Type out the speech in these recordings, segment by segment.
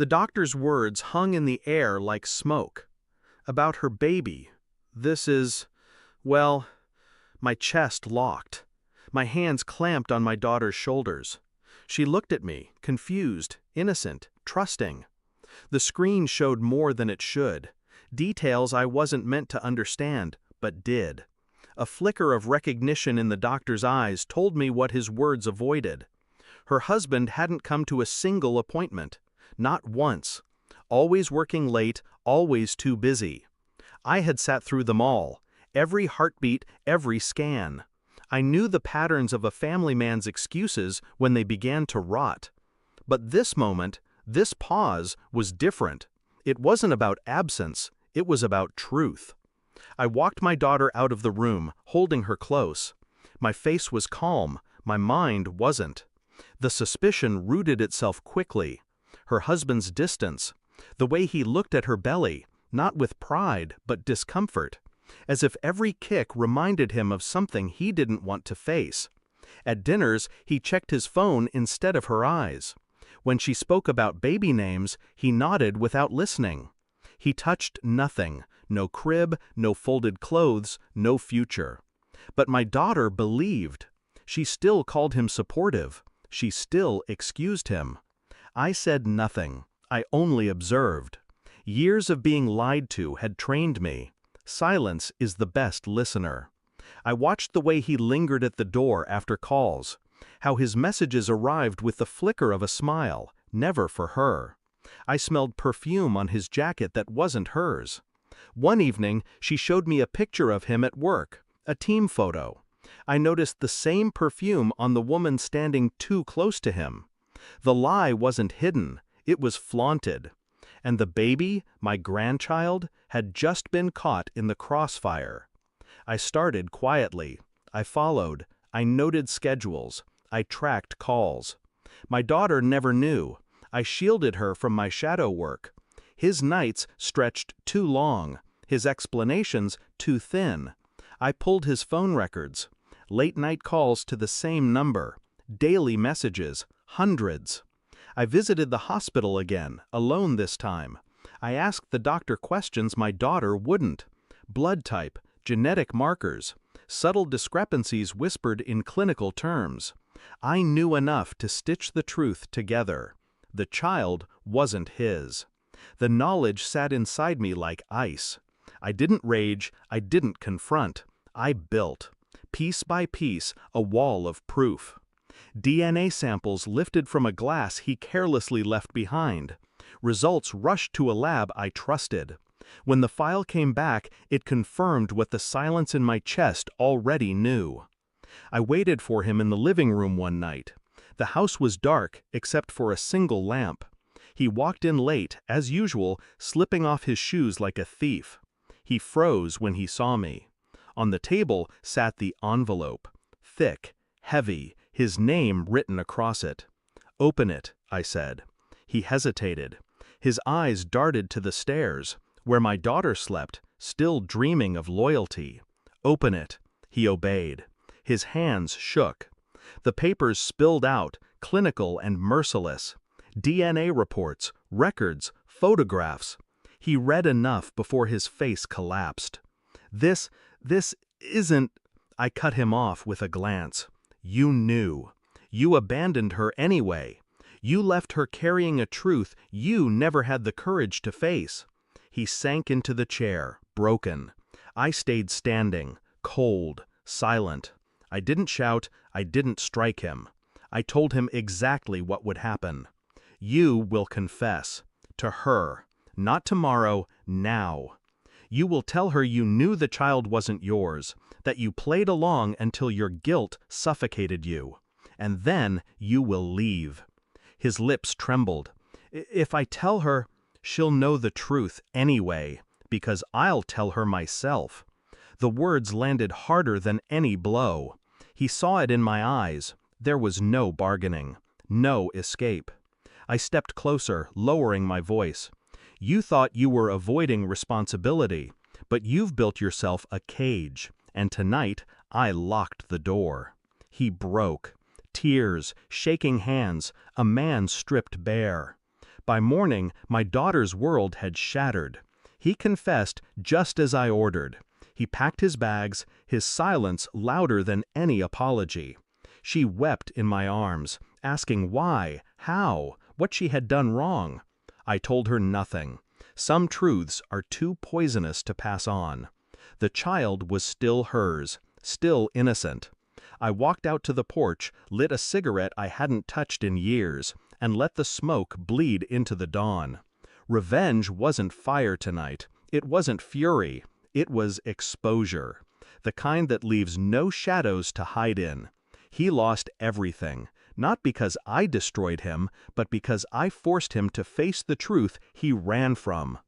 The doctor's words hung in the air like smoke. About her baby. This is, well, my chest locked. My hands clamped on my daughter's shoulders. She looked at me, confused, innocent, trusting. The screen showed more than it should. Details I wasn't meant to understand, but did. A flicker of recognition in the doctor's eyes told me what his words avoided. Her husband hadn't come to a single appointment. Not once. Always working late, always too busy. I had sat through them all. Every heartbeat, every scan. I knew the patterns of a family man's excuses when they began to rot. But this moment, this pause, was different. It wasn't about absence, it was about truth. I walked my daughter out of the room, holding her close. My face was calm, my mind wasn't. The suspicion rooted itself quickly. Her husband's distance. The way he looked at her belly, not with pride, but discomfort. As if every kick reminded him of something he didn't want to face. At dinners, he checked his phone instead of her eyes. When she spoke about baby names, he nodded without listening. He touched nothing, no crib, no folded clothes, no future. But my daughter believed. She still called him supportive. She still excused him. I said nothing. I only observed. Years of being lied to had trained me. Silence is the best listener. I watched the way he lingered at the door after calls, how his messages arrived with the flicker of a smile, never for her. I smelled perfume on his jacket that wasn't hers. One evening, she showed me a picture of him at work, a team photo. I noticed the same perfume on the woman standing too close to him. The lie wasn't hidden, it was flaunted. And the baby, my grandchild, had just been caught in the crossfire. I started quietly. I followed. I noted schedules. I tracked calls. My daughter never knew. I shielded her from my shadow work. His nights stretched too long, his explanations too thin. I pulled his phone records. Late-night calls to the same number. Daily messages. Hundreds. I visited the hospital again, alone this time. I asked the doctor questions my daughter wouldn't. Blood type, genetic markers, subtle discrepancies whispered in clinical terms. I knew enough to stitch the truth together. The child wasn't his. The knowledge sat inside me like ice. I didn't rage, I didn't confront. I built, piece by piece, a wall of proof. DNA samples lifted from a glass he carelessly left behind. Results rushed to a lab I trusted. When the file came back, it confirmed what the silence in my chest already knew. I waited for him in the living room one night. The house was dark, except for a single lamp. He walked in late, as usual, slipping off his shoes like a thief. He froze when he saw me. On the table sat the envelope. Thick, heavy, his name written across it. "Open it," I said. He hesitated. His eyes darted to the stairs, where my daughter slept, still dreaming of loyalty. "Open it." He obeyed. His hands shook. The papers spilled out, clinical and merciless. DNA reports, records, photographs. He read enough before his face collapsed. This isn't... I cut him off with a glance. You knew. You abandoned her anyway. You left her carrying a truth you never had the courage to face. He sank into the chair, broken. I stayed standing, cold, silent. I didn't shout, I didn't strike him. I told him exactly what would happen. You will confess. To her. Not tomorrow, now. You will tell her you knew the child wasn't yours, that you played along until your guilt suffocated you. And then you will leave. His lips trembled. If I tell her, she'll know the truth anyway, because I'll tell her myself. The words landed harder than any blow. He saw it in my eyes. There was no bargaining, no escape. I stepped closer, lowering my voice. You thought you were avoiding responsibility, but you've built yourself a cage, and tonight I locked the door. He broke. Tears, shaking hands, a man stripped bare. By morning, my daughter's world had shattered. He confessed just as I ordered. He packed his bags, his silence louder than any apology. She wept in my arms, asking why, how, what she had done wrong. I told her nothing. Some truths are too poisonous to pass on. The child was still hers, still innocent. I walked out to the porch, lit a cigarette I hadn't touched in years, and let the smoke bleed into the dawn. Revenge wasn't fire tonight. It wasn't fury. It was exposure. The kind that leaves no shadows to hide in. He lost everything, not because I destroyed him, but because I forced him to face the truth he ran from.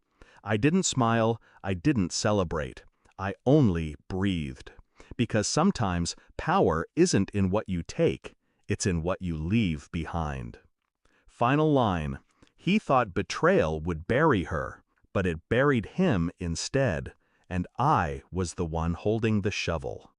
I didn't smile, I didn't celebrate. I only breathed. Because sometimes power isn't in what you take, it's in what you leave behind. Final line. He thought betrayal would bury her, but it buried him instead, and I was the one holding the shovel.